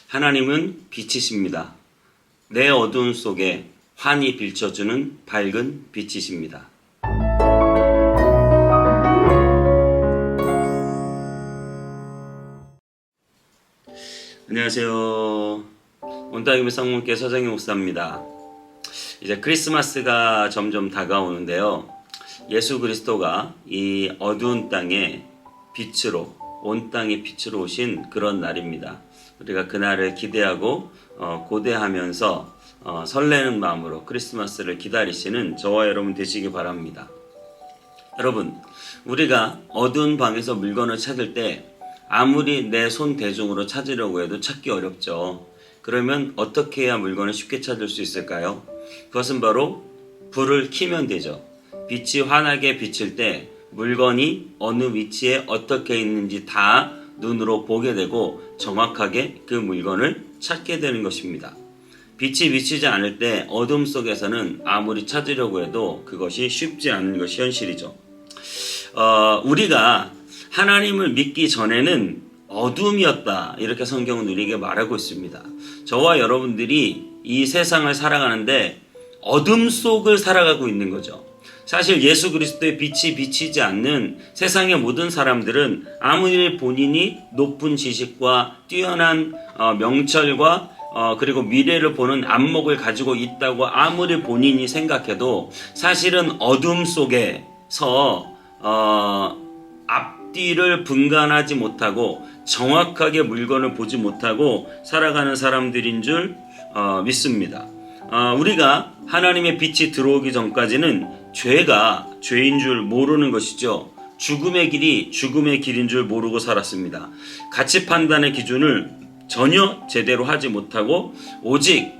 하나님은 빛이십니다. 내 어두운 속에 환히 비춰주는 밝은 빛이십니다. 안녕하세요. 온따기미 성문교회 서정희 목사입니다. 이제 크리스마스가 점점 다가오는데요. 예수 그리스도가 이 어두운 땅에 빛으로, 온 땅의 빛으로 오신 그런 날입니다. 우리가 그날을 기대하고 고대하면서 설레는 마음으로 크리스마스를 기다리시는 저와 여러분 되시기 바랍니다. 여러분, 우리가 어두운 방에서 물건을 찾을 때 아무리 내 손 대중으로 찾으려고 해도 찾기 어렵죠. 그러면 어떻게 해야 물건을 쉽게 찾을 수 있을까요? 그것은 바로 불을 켜면 되죠. 빛이 환하게 비칠 때 물건이 어느 위치에 어떻게 있는지 다 눈으로 보게 되고 정확하게 그 물건을 찾게 되는 것입니다. 빛이 비치지 않을 때 어둠 속에서는 아무리 찾으려고 해도 그것이 쉽지 않은 것이 현실이죠. 우리가 하나님을 믿기 전에는 어둠이었다, 이렇게 성경은 우리에게 말하고 있습니다. 저와 여러분들이 이 세상을 살아가는데 어둠 속을 살아가고 있는 거죠. 사실 예수 그리스도의 빛이 비치지 않는 세상의 모든 사람들은 아무리 본인이 높은 지식과 뛰어난 명철과 그리고 미래를 보는 안목을 가지고 있다고 아무리 본인이 생각해도 사실은 어둠 속에서 앞뒤를 분간하지 못하고 정확하게 물건을 보지 못하고 살아가는 사람들인 줄 믿습니다. 우리가 하나님의 빛이 들어오기 전까지는 죄가 죄인 줄 모르는 것이죠. 죽음의 길이 죽음의 길인 줄 모르고 살았습니다. 가치 판단의 기준을 전혀 제대로 하지 못하고 오직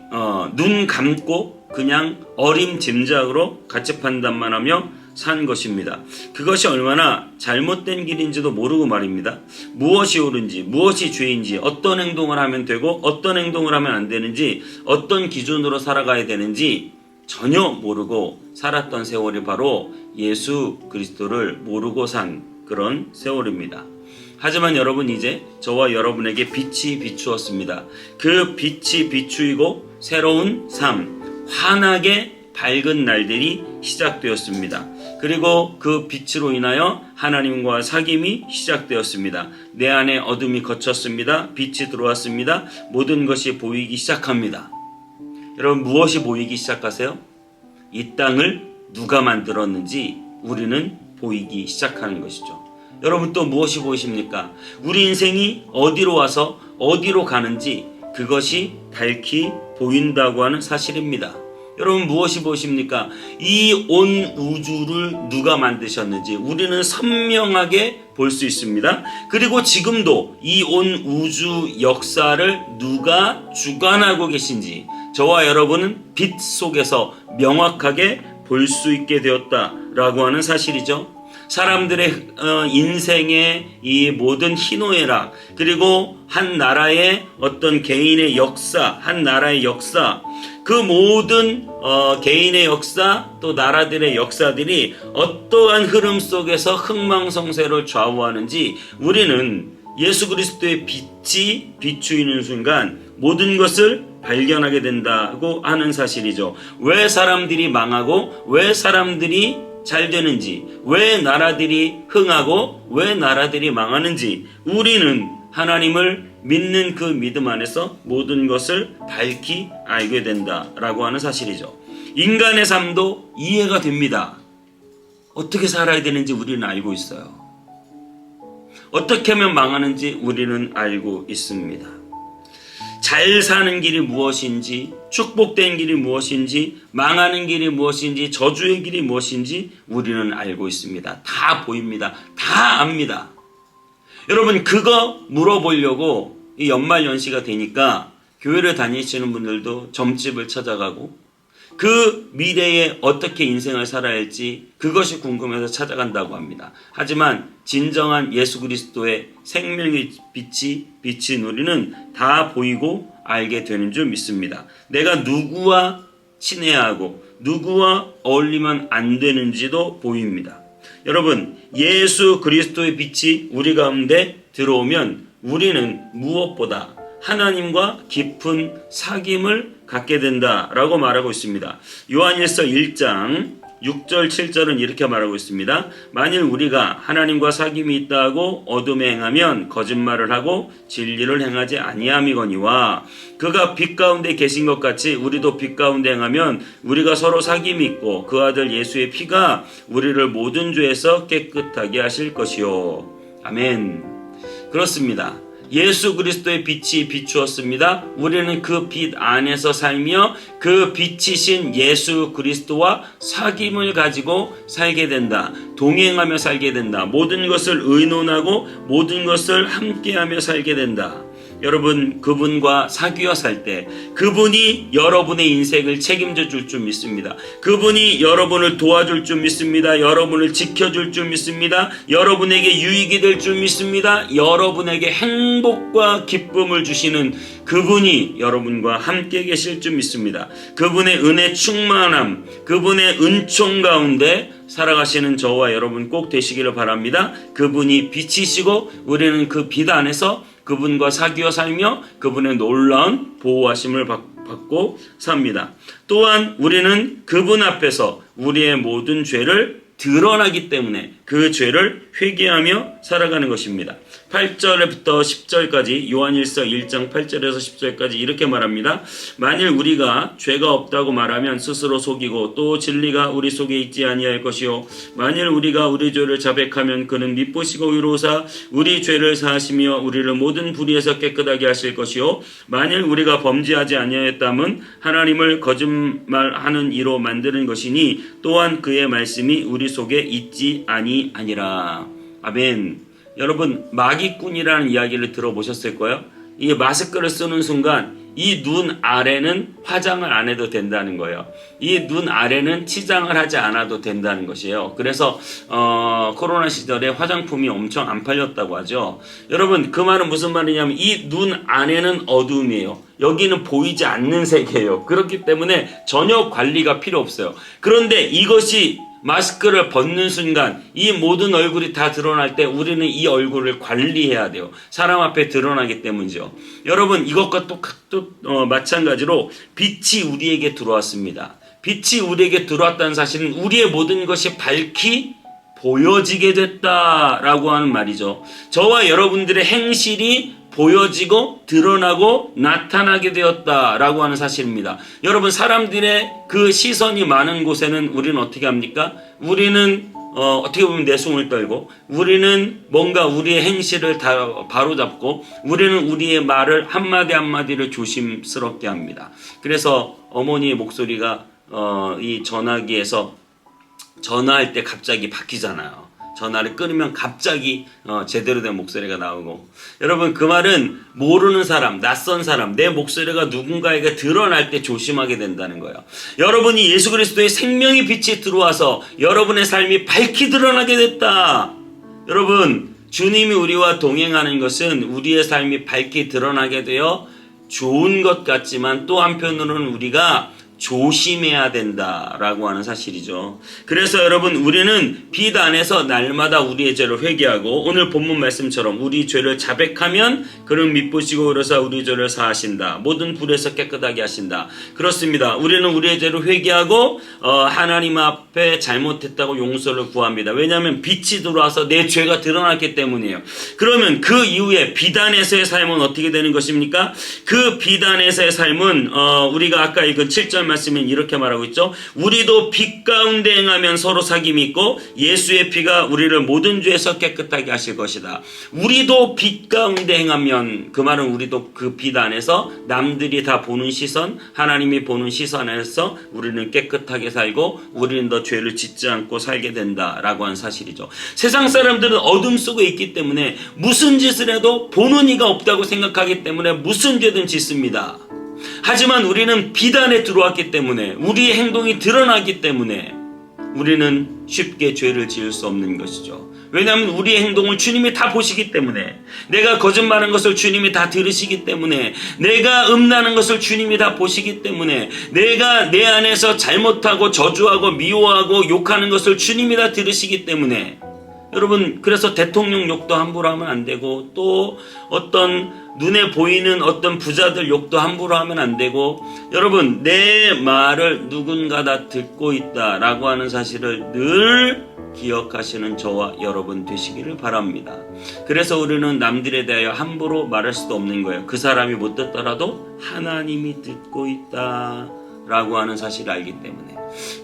눈 감고 그냥 어림짐작으로 가치 판단만 하며 산 것입니다. 그것이 얼마나 잘못된 길인지도 모르고 말입니다. 무엇이 옳은지, 무엇이 죄인지, 어떤 행동을 하면 되고 어떤 행동을 하면 안 되는지, 어떤 기준으로 살아가야 되는지 전혀 모르고 살았던 세월이 바로 예수 그리스도를 모르고 산 그런 세월입니다. 하지만 여러분, 이제 저와 여러분에게 빛이 비추었습니다. 그 빛이 비추이고 새로운 삶, 환하게 밝은 날들이 시작되었습니다. 그리고 그 빛으로 인하여 하나님과 사귐이 시작되었습니다. 내 안에 어둠이 걷혔습니다. 빛이 들어왔습니다. 모든 것이 보이기 시작합니다. 여러분, 무엇이 보이기 시작하세요? 이 땅을 누가 만들었는지 우리는 보이기 시작하는 것이죠. 여러분, 또 무엇이 보이십니까? 우리 인생이 어디로 와서 어디로 가는지 그것이 밝히 보인다고 하는 사실입니다. 여러분, 무엇이 보이십니까? 이 온 우주를 누가 만드셨는지 우리는 선명하게 볼 수 있습니다. 그리고 지금도 이 온 우주 역사를 누가 주관하고 계신지 저와 여러분은 빛 속에서 명확하게 볼 수 있게 되었다라고 하는 사실이죠. 사람들의 인생의 이 모든 희노애락, 그리고 한 나라의 어떤 개인의 역사, 한 나라의 역사, 그 모든 개인의 역사, 또 나라들의 역사들이 어떠한 흐름 속에서 흥망성쇠를 좌우하는지 우리는 예수 그리스도의 빛이 비추이는 순간 모든 것을 발견하게 된다고 하는 사실이죠. 왜 사람들이 망하고 왜 사람들이 잘 되는지, 왜 나라들이 흥하고 왜 나라들이 망하는지 우리는 하나님을 믿는 그 믿음 안에서 모든 것을 밝히 알게 된다라고 하는 사실이죠. 인간의 삶도 이해가 됩니다. 어떻게 살아야 되는지 우리는 알고 있어요. 어떻게 하면 망하는지 우리는 알고 있습니다. 잘 사는 길이 무엇인지, 축복된 길이 무엇인지, 망하는 길이 무엇인지, 저주의 길이 무엇인지 우리는 알고 있습니다. 다 보입니다. 다 압니다. 여러분, 그거 물어보려고 이 연말연시가 되니까 교회를 다니시는 분들도 점집을 찾아가고 그 미래에 어떻게 인생을 살아야 할지 그것이 궁금해서 찾아간다고 합니다. 하지만 진정한 예수 그리스도의 생명의 빛이 비친 우리는 다 보이고 알게 되는 줄 믿습니다. 내가 누구와 친해야 하고 누구와 어울리면 안 되는지도 보입니다. 여러분, 예수 그리스도의 빛이 우리 가운데 들어오면 우리는 무엇보다 하나님과 깊은 사귐을 갖게 된다라고 말하고 있습니다. 요한일서 1장 6절 7절은 이렇게 말하고 있습니다. 만일 우리가 하나님과 사귐이 있다고 어둠에 행하면 거짓말을 하고 진리를 행하지 아니함이거니와 그가 빛 가운데 계신 것 같이 우리도 빛 가운데 행하면 우리가 서로 사귐이 있고 그 아들 예수의 피가 우리를 모든 죄에서 깨끗하게 하실 것이요. 아멘. 그렇습니다. 예수 그리스도의 빛이 비추었습니다. 우리는 그 빛 안에서 살며 그 빛이신 예수 그리스도와 사귐을 가지고 살게 된다. 동행하며 살게 된다. 모든 것을 의논하고 모든 것을 함께하며 살게 된다. 여러분, 그분과 사귀어 살 때 그분이 여러분의 인생을 책임져 줄 줄 믿습니다. 그분이 여러분을 도와줄 줄 믿습니다. 여러분을 지켜줄 줄 믿습니다. 여러분에게 유익이 될 줄 믿습니다. 여러분에게 행복과 기쁨을 주시는 그분이 여러분과 함께 계실 줄 믿습니다. 그분의 은혜 충만함, 그분의 은총 가운데 살아가시는 저와 여러분 꼭 되시기를 바랍니다. 그분이 빛이시고 우리는 그 빛 안에서 그분과 사귀어 살며 그분의 놀라운 보호하심을 받고 삽니다. 또한 우리는 그분 앞에서 우리의 모든 죄를 드러나기 때문에 그 죄를 회개하며 살아가는 것입니다. 8절부터 10절까지 요한일서 1장 8절에서 10절까지 이렇게 말합니다. 만일 우리가 죄가 없다고 말하면 스스로 속이고 또 진리가 우리 속에 있지 아니할 것이요 만일 우리가 우리 죄를 자백하면 그는 미쁘시고 의로우사 우리 죄를 사하시며 우리를 모든 불의에서 깨끗하게 하실 것이요 만일 우리가 범죄하지 아니하였다면 하나님을 거짓말하는 이로 만드는 것이니 또한 그의 말씀이 우리 속에 있지 아니하니라. 아멘. 여러분, 마귀꾼이라는 이야기를 들어보셨을 거예요. 이 마스크를 쓰는 순간 이 눈 아래는 화장을 안 해도 된다는 거예요. 이 눈 아래는 치장을 하지 않아도 된다는 것이에요. 그래서 코로나 시절에 화장품이 엄청 안 팔렸다고 하죠. 여러분, 그 말은 무슨 말이냐면 이 눈 안에는 어둠이에요. 여기는 보이지 않는 세계예요. 그렇기 때문에 전혀 관리가 필요 없어요. 그런데 이것이 마스크를 벗는 순간 이 모든 얼굴이 다 드러날 때 우리는 이 얼굴을 관리해야 돼요. 사람 앞에 드러나기 때문이죠. 여러분, 이것과 마찬가지로 빛이 우리에게 들어왔습니다. 빛이 우리에게 들어왔다는 사실은 우리의 모든 것이 밝히 보여지게 됐다라고 하는 말이죠. 저와 여러분들의 행실이 보여지고 드러나고 나타나게 되었다라고 하는 사실입니다. 여러분, 사람들의 그 시선이 많은 곳에는 우리는 어떻게 합니까? 우리는 어떻게 보면 내숭을 떨고 우리는 뭔가 우리의 행실을 다 바로잡고 우리는 우리의 말을 한마디 한마디를 조심스럽게 합니다. 그래서 어머니의 목소리가 이 전화기에서 전화할 때 갑자기 바뀌잖아요. 전화를 끊으면 갑자기 제대로 된 목소리가 나오고 여러분 그 말은 모르는 사람, 낯선 사람, 내 목소리가 누군가에게 드러날 때 조심하게 된다는 거예요. 여러분이 예수 그리스도의 생명의 빛이 들어와서 여러분의 삶이 밝히 드러나게 됐다. 여러분 주님이 우리와 동행하는 것은 우리의 삶이 밝히 드러나게 되어 좋은 것 같지만 또 한편으로는 우리가 조심해야 된다라고 하는 사실이죠. 그래서 여러분 우리는 빛 안에서 날마다 우리의 죄를 회개하고 오늘 본문 말씀처럼 우리 죄를 자백하면 그는 미쁘시고 그러사 우리 죄를 사하신다. 모든 불에서 깨끗하게 하신다. 그렇습니다. 우리는 우리의 죄를 회개하고 하나님 앞에 잘못했다고 용서를 구합니다. 왜냐하면 빛이 들어와서 내 죄가 드러났기 때문이에요. 그러면 그 이후에 빛 안에서의 삶은 어떻게 되는 것입니까? 그 빛 안에서의 삶은 우리가 아까 읽은 7절 말씀은 이렇게 말하고 있죠. 우리도 빛 가운데 행하면 서로 사귐이 있고 예수의 피가 우리를 모든 죄에서 깨끗하게 하실 것이다. 우리도 빛 가운데 행하면 그 말은 우리도 그 빛 안에서 남들이 다 보는 시선, 하나님이 보는 시선 안에서 우리는 깨끗하게 살고 우리는 더 죄를 짓지 않고 살게 된다라고 하는 사실이죠. 세상 사람들은 어둠 속에 있기 때문에 무슨 짓을 해도 보는 이가 없다고 생각하기 때문에 무슨 죄든 짓습니다. 하지만 우리는 빛 안에 들어왔기 때문에 우리의 행동이 드러나기 때문에 우리는 쉽게 죄를 지을 수 없는 것이죠. 왜냐하면 우리의 행동을 주님이 다 보시기 때문에 내가 거짓말하는 것을 주님이 다 들으시기 때문에 내가 음란한 것을 주님이 다 보시기 때문에 내가 내 안에서 잘못하고 저주하고 미워하고 욕하는 것을 주님이 다 들으시기 때문에 여러분 그래서 대통령 욕도 함부로 하면 안 되고 또 어떤 눈에 보이는 어떤 부자들 욕도 함부로 하면 안 되고, 여러분, 내 말을 누군가 다 듣고 있다라고 하는 사실을 늘 기억하시는 저와 여러분 되시기를 바랍니다. 그래서 우리는 남들에 대하여 함부로 말할 수도 없는 거예요. 그 사람이 못 듣더라도 하나님이 듣고 있다라고 하는 사실을 알기 때문에.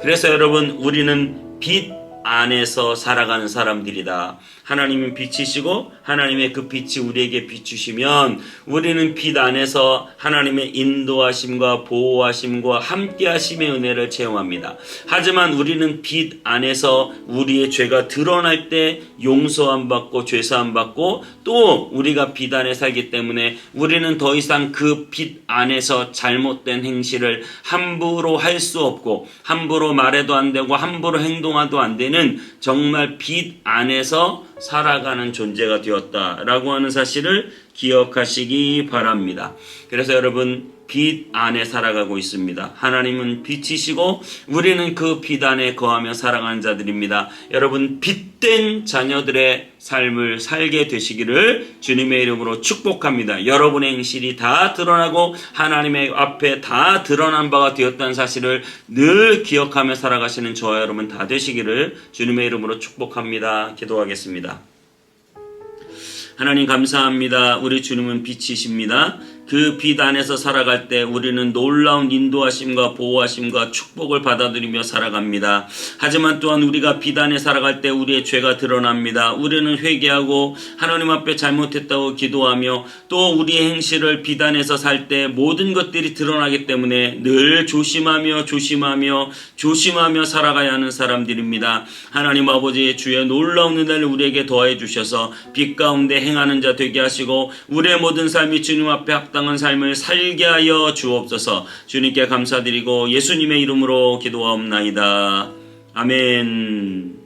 그래서 여러분, 우리는 빛 안에서 살아가는 사람들이다. 하나님은 빛이시고 하나님의 그 빛이 우리에게 비추시면 우리는 빛 안에서 하나님의 인도하심과 보호하심과 함께하심의 은혜를 체험합니다. 하지만 우리는 빛 안에서 우리의 죄가 드러날 때 용서함 받고 죄사함 받고 또 우리가 빛 안에 살기 때문에 우리는 더 이상 그 빛 안에서 잘못된 행실을 함부로 할 수 없고 함부로 말해도 안 되고 함부로 행동해도 안 되는 정말 빛 안에서 살아가는 존재가 되었다라고 하는 사실을 기억하시기 바랍니다. 그래서 여러분, 빛 안에 살아가고 있습니다. 하나님은 빛이시고 우리는 그 빛 안에 거하며 살아가는 자들입니다. 여러분, 빛된 자녀들의 삶을 살게 되시기를 주님의 이름으로 축복합니다. 여러분의 행실이 다 드러나고 하나님의 앞에 다 드러난 바가 되었다는 사실을 늘 기억하며 살아가시는 저와 여러분 다 되시기를 주님의 이름으로 축복합니다. 기도하겠습니다. 하나님 감사합니다. 우리 주님은 빛이십니다. 그 빛 안에서 살아갈 때 우리는 놀라운 인도하심과 보호하심과 축복을 받아들이며 살아갑니다. 하지만 또한 우리가 빛 안에 살아갈 때 우리의 죄가 드러납니다. 우리는 회개하고 하나님 앞에 잘못했다고 기도하며 또 우리의 행실을 빛 안에서 살 때 모든 것들이 드러나기 때문에 늘 조심하며 살아가야 하는 사람들입니다. 하나님 아버지, 주의 놀라운 은혜를 우리에게 더해 주셔서 빛 가운데 행하는 자 되게 하시고 우리의 모든 삶이 주님 앞에 합당한 삶을 살게 하여 주옵소서. 주님께 감사드리고 예수님의 이름으로 기도하옵나이다. 아멘.